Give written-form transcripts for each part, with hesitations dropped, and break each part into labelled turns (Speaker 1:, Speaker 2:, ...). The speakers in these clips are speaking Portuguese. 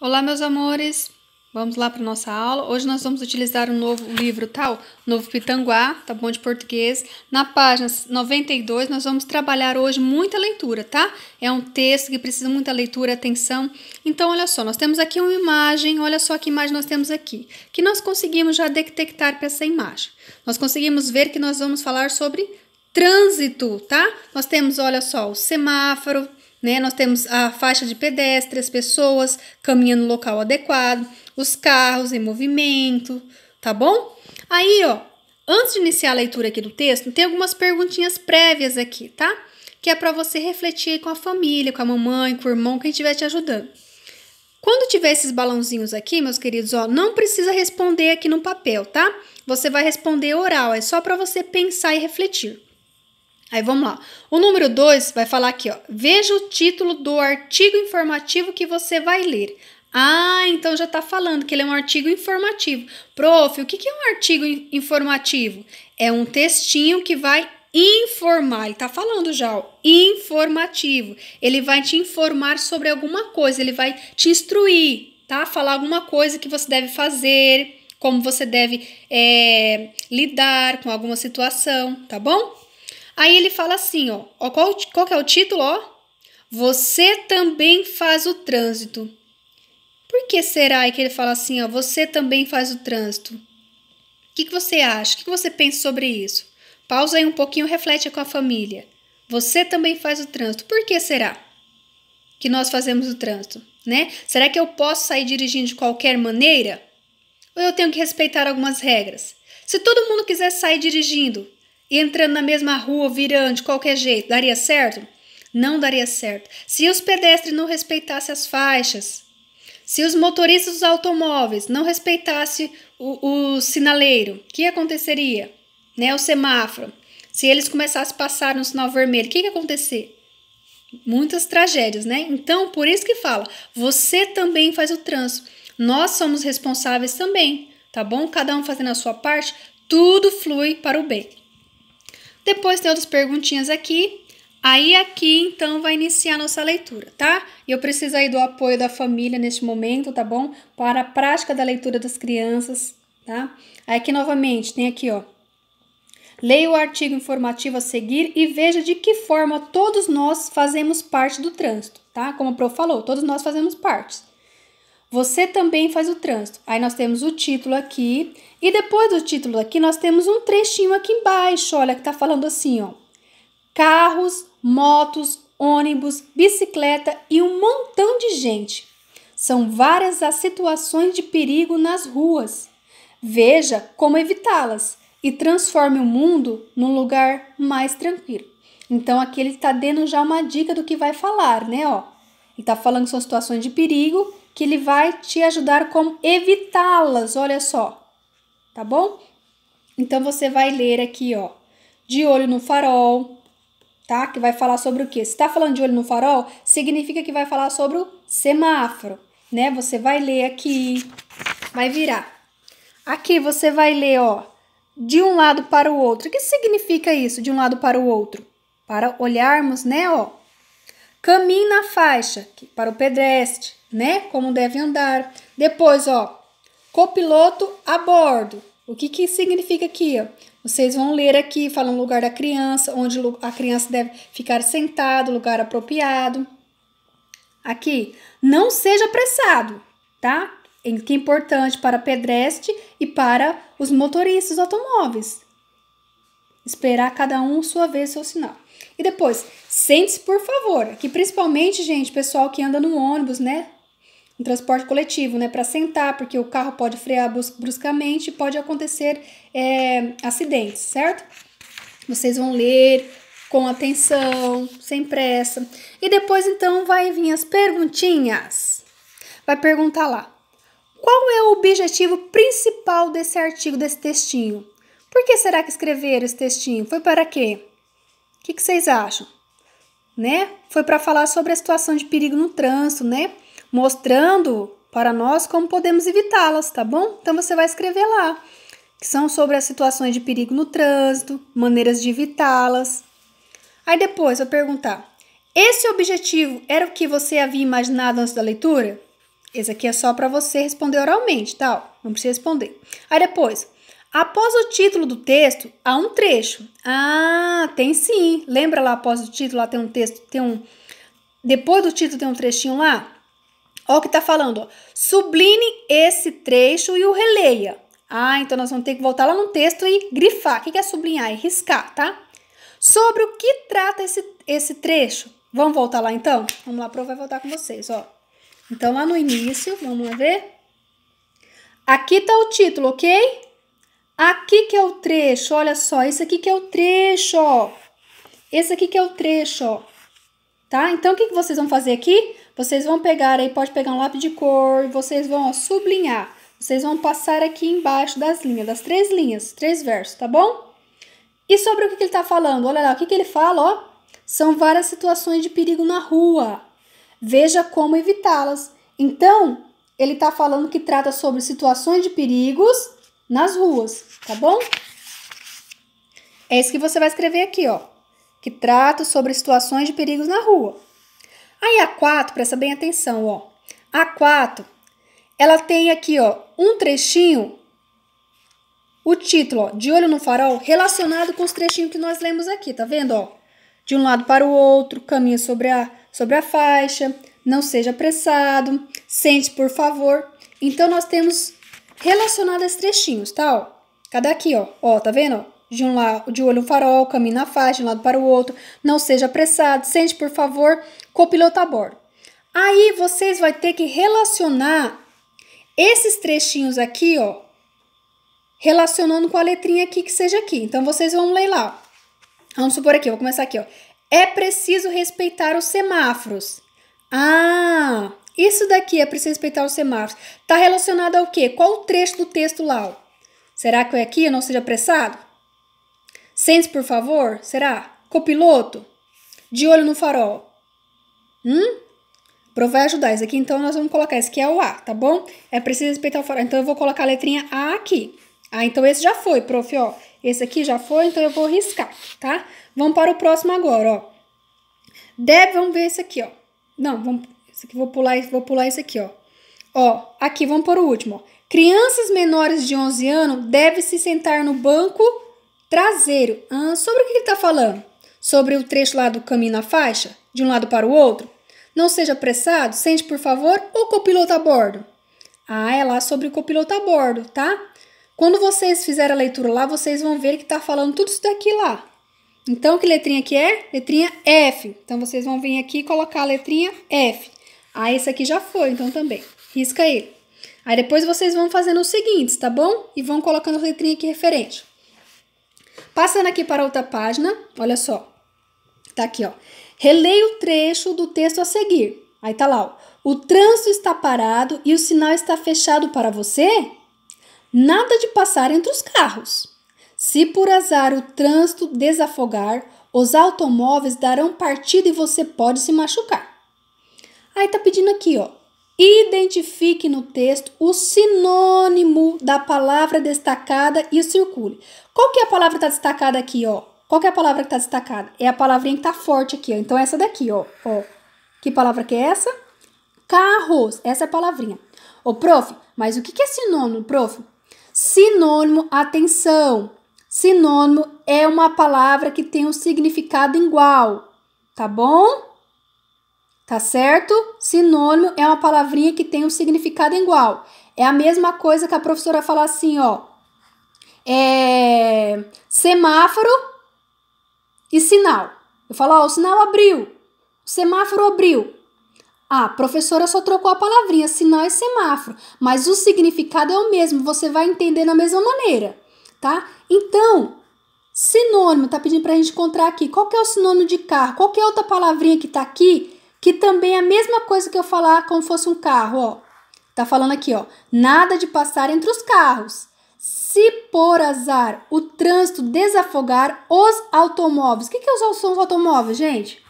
Speaker 1: Olá, meus amores! Vamos lá para nossa aula. Hoje nós vamos utilizar um novo livro, Novo Pitanguá, tá bom, de português. Na página 92, nós vamos trabalhar hoje muita leitura, tá? É um texto que precisa muita leitura, atenção. Então, olha só, nós temos aqui uma imagem, olha só que imagem nós temos aqui, que nós conseguimos já detectar para essa imagem. Nós conseguimos ver que nós vamos falar sobre trânsito, tá? Nós temos, olha só, o semáforo, né? Nós temos a faixa de pedestre, as pessoas caminhando no local adequado, os carros em movimento, tá bom? Aí, ó, antes de iniciar a leitura aqui do texto, tem algumas perguntinhas prévias aqui, tá? Que é para você refletir com a família, com a mamãe, com o irmão, quem estiver te ajudando. Quando tiver esses balãozinhos aqui, meus queridos, ó, não precisa responder aqui no papel, tá? Você vai responder oral, é só para você pensar e refletir. Aí vamos lá. O número 2 vai falar aqui, ó. Veja o título do artigo informativo que você vai ler. Ah, então já tá falando que ele é um artigo informativo. Prof, o que é um artigo informativo? É um textinho que vai informar. Ele tá falando já, ó. Informativo. Ele vai te informar sobre alguma coisa, ele vai te instruir, tá? Falar alguma coisa que você deve fazer, como você deve lidar com alguma situação, tá bom? Aí ele fala assim, ó, qual que é o título, ó? Você também faz o trânsito. Por que será que ele fala assim, ó, você também faz o trânsito? O que você acha? O que você pensa sobre isso? Pausa aí um pouquinho, reflete com a família. Você também faz o trânsito. Por que será que nós fazemos o trânsito, né? Será que eu posso sair dirigindo de qualquer maneira? Ou eu tenho que respeitar algumas regras? Se todo mundo quiser sair dirigindo e entrando na mesma rua, virando de qualquer jeito, daria certo? Não daria certo. Se os pedestres não respeitassem as faixas, se os motoristas dos automóveis não respeitassem o sinaleiro, o que aconteceria? Né? O semáforo. Se eles começassem a passar no sinal vermelho, o que ia acontecer? Muitas tragédias, né? Então, por isso que fala, você também faz o trânsito. Nós somos responsáveis também, tá bom? Cada um fazendo a sua parte, tudo flui para o bem. Depois tem outras perguntinhas aqui. Aí aqui, então, vai iniciar a nossa leitura, tá? E eu preciso aí do apoio da família neste momento, tá bom? Para a prática da leitura das crianças, tá? Aí aqui, novamente, tem aqui, ó. Leia o artigo informativo a seguir e veja de que forma todos nós fazemos parte do trânsito, tá? Como a prof falou, todos nós fazemos parte. Você também faz o trânsito. Aí nós temos o título aqui. E depois do título aqui, nós temos um trechinho aqui embaixo, olha, que tá falando assim, ó. Carros, motos, ônibus, bicicleta e um montão de gente. São várias as situações de perigo nas ruas. Veja como evitá-las e transforme o mundo num lugar mais tranquilo. Então aqui ele está dando já uma dica do que vai falar, né? Ó, ele está falando que são situações de perigo que ele vai te ajudar como evitá-las, olha só, tá bom? Então você vai ler aqui, ó, de olho no farol, tá? Que vai falar sobre o quê? Se tá falando de olho no farol, significa que vai falar sobre o semáforo, né? Você vai ler aqui, vai virar. Aqui você vai ler, ó, de um lado para o outro. O que significa isso, de um lado para o outro? Para olharmos, né, ó. Caminhe na faixa, para o pedestre, né? Como deve andar. Depois, ó, copiloto a bordo. O que significa aqui, ó? Vocês vão ler aqui, fala no lugar da criança, onde a criança deve ficar sentada, lugar apropriado. Aqui, não seja apressado, tá? Que é importante para pedestre e para os motoristas automóveis. Esperar cada um sua vez seu sinal. E depois, sente-se por favor. Aqui principalmente, gente, pessoal que anda no ônibus, né? No transporte coletivo, né? Para sentar, porque o carro pode frear bruscamente e pode acontecer acidentes, certo? Vocês vão ler com atenção, sem pressa. E depois, então, vai vir as perguntinhas. Vai perguntar lá. Qual é o objetivo principal desse artigo, desse textinho? Por que será que escreveram esse textinho? Foi para quê? O que vocês acham? Né? Foi para falar sobre a situação de perigo no trânsito, né? Mostrando para nós como podemos evitá-las, tá bom? Então você vai escrever lá, que são sobre as situações de perigo no trânsito, maneiras de evitá-las. Aí depois eu perguntar, esse objetivo era o que você havia imaginado antes da leitura? Esse aqui é só para você responder oralmente, tá? Não precisa responder. Aí depois, após o título do texto, há um trecho. Ah, tem sim. Lembra lá após o título, lá tem um texto, depois do título tem um trechinho lá? Olha o que tá falando, ó. Subline esse trecho e o releia. Ah, então nós vamos ter que voltar lá no texto e grifar. O que é sublinhar? É riscar, tá? Sobre o que trata esse trecho? Vamos voltar lá então? Vamos lá, a Pro vai voltar com vocês, ó. Então, lá no início, vamos lá ver. Aqui tá o título, ok? Aqui que é o trecho, olha só. Esse aqui que é o trecho, ó. Esse aqui que é o trecho, ó. Tá? Então, o que vocês vão fazer aqui? Vocês vão pegar aí, pode pegar um lápis de cor, vocês vão, ó, sublinhar. Vocês vão passar aqui embaixo das linhas, das 3 linhas, 3 versos, tá bom? E sobre o que ele tá falando? Olha lá, o que ele fala, ó. São várias situações de perigo na rua. Veja como evitá-las. Então, ele tá falando que trata sobre situações de perigos nas ruas, tá bom? É isso que você vai escrever aqui, ó. Que trata sobre situações de perigos na rua. Aí a 4, presta bem atenção, ó. A 4, ela tem aqui, ó, um trechinho, o título, ó, De Olho no Farol, relacionado com os trechinhos que nós lemos aqui, tá vendo, ó? De um lado para o outro, caminha sobre a faixa, não seja apressado, sente por favor. Então, nós temos relacionado esses trechinhos, tá, ó? Cada aqui, ó, ó, tá vendo, ó? De olho no farol, caminha na faixa, de um lado para o outro, não seja apressado, sente por favor, copiloto a bordo. Aí, vocês vão ter que relacionar esses trechinhos aqui, ó, relacionando com a letrinha aqui que seja aqui. Então, vocês vão ler lá, ó. Vamos supor aqui, vou começar aqui, ó. É preciso respeitar os semáforos. Ah, isso daqui é preciso respeitar os semáforos. Tá relacionado ao quê? Qual o trecho do texto lá, ó? Será que é aqui? Não seja apressado? Sente, por favor? Será? Copiloto? De olho no farol? Pro vai ajudar. Isso aqui, então, nós vamos colocar. Esse aqui é o A, tá bom? É preciso respeitar o farol. Então, eu vou colocar a letrinha A aqui. Ah, então esse já foi, prof, ó. Esse aqui já foi, então eu vou riscar, tá? Vamos para o próximo agora, ó. Vamos ver esse aqui, ó. Não, esse aqui, vou pular esse aqui, ó. Ó, aqui, vamos para o último, ó. Crianças menores de 11 anos devem se sentar no banco traseiro. Sobre o que ele tá falando? Sobre o trecho lá do caminho na faixa? De um lado para o outro? Não seja apressado, sente por favor, ou copiloto a bordo? Ah, é lá sobre o copiloto a bordo, tá? Quando vocês fizerem a leitura lá, vocês vão ver que tá falando tudo isso daqui lá. Então, que letrinha que é? Letrinha F. Então, vocês vão vir aqui e colocar a letrinha F. Ah, esse aqui já foi, então também. Risca ele. Aí, depois vocês vão fazendo os seguintes, tá bom? E vão colocando a letrinha aqui referente. Passando aqui para outra página, olha só. Tá aqui, ó. Releia o trecho do texto a seguir. Aí tá lá, ó. O trânsito está parado e o sinal está fechado para você? Nada de passar entre os carros. Se por azar o trânsito desafogar, os automóveis darão partida e você pode se machucar. Aí tá pedindo aqui, ó. Identifique no texto o sinônimo da palavra destacada e circule. Qual que é a palavra que tá destacada aqui, ó? Qual que é a palavra que tá destacada? É a palavrinha que tá forte aqui, ó. Então, essa daqui, ó. Que palavra que é essa? Carros. Essa é a palavrinha. Ô, prof, mas o que é sinônimo, prof? Sinônimo, atenção. Sinônimo é uma palavra que tem um significado igual, tá bom? Tá certo? Sinônimo é uma palavrinha que tem um significado igual. É a mesma coisa que a professora fala assim, ó. Semáforo e sinal. Eu falo, ó, o sinal abriu. O semáforo abriu. Ah, a professora só trocou a palavrinha sinal e semáforo, mas o significado é o mesmo, você vai entender da mesma maneira, tá? Então, sinônimo, tá pedindo pra gente encontrar aqui. Qual que é o sinônimo de carro? Qual que é outra palavrinha que tá aqui, que também é a mesma coisa que eu falar como fosse um carro, ó. Tá falando aqui, ó, nada de passar entre os carros. Se por azar o trânsito desafogar os automóveis. O que são os automóveis, gente?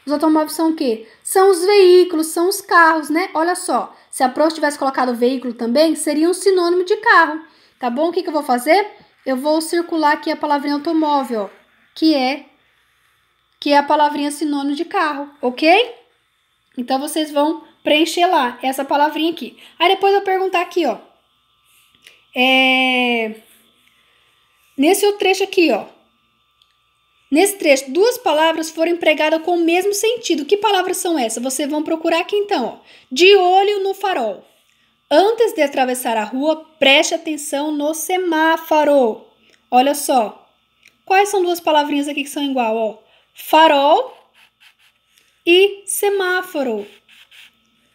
Speaker 1: Os automóveis são o quê? São os veículos, são os carros, né? Olha só, se a prof tivesse colocado veículo também, seria um sinônimo de carro, tá bom? O que eu vou fazer? Eu vou circular aqui a palavrinha automóvel, ó, que é a palavrinha sinônimo de carro, ok? Então, vocês vão preencher lá essa palavrinha aqui. Aí depois eu perguntar aqui, ó. Nesse outro trecho aqui, ó. Nesse trecho, 2 palavras foram empregadas com o mesmo sentido. Que palavras são essas? Vocês vão procurar aqui então, ó. De olho no farol. Antes de atravessar a rua, preste atenção no semáforo. Olha só. Quais são 2 palavrinhas aqui que são igual, ó? Farol e semáforo.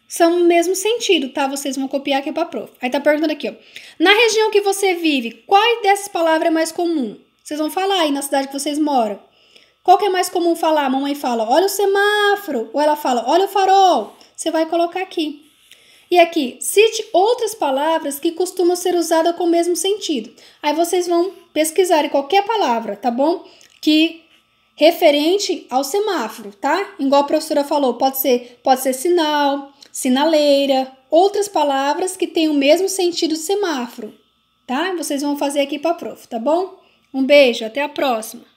Speaker 1: São o mesmo sentido, tá? Vocês vão copiar aqui pra prof. Aí tá perguntando aqui, ó. Na região que você vive, qual dessas palavras é mais comum? Vocês vão falar aí na cidade que vocês moram. Qual que é mais comum falar? A mamãe fala, olha o semáforo. Ou ela fala, olha o farol. Você vai colocar aqui. E aqui, cite outras palavras que costumam ser usadas com o mesmo sentido. Aí vocês vão pesquisar em qualquer palavra, tá bom? Que referente ao semáforo, tá? Igual a professora falou, pode ser sinal, sinaleira, outras palavras que têm o mesmo sentido de semáforo, tá? Vocês vão fazer aqui para a prof, tá bom? Um beijo, até a próxima!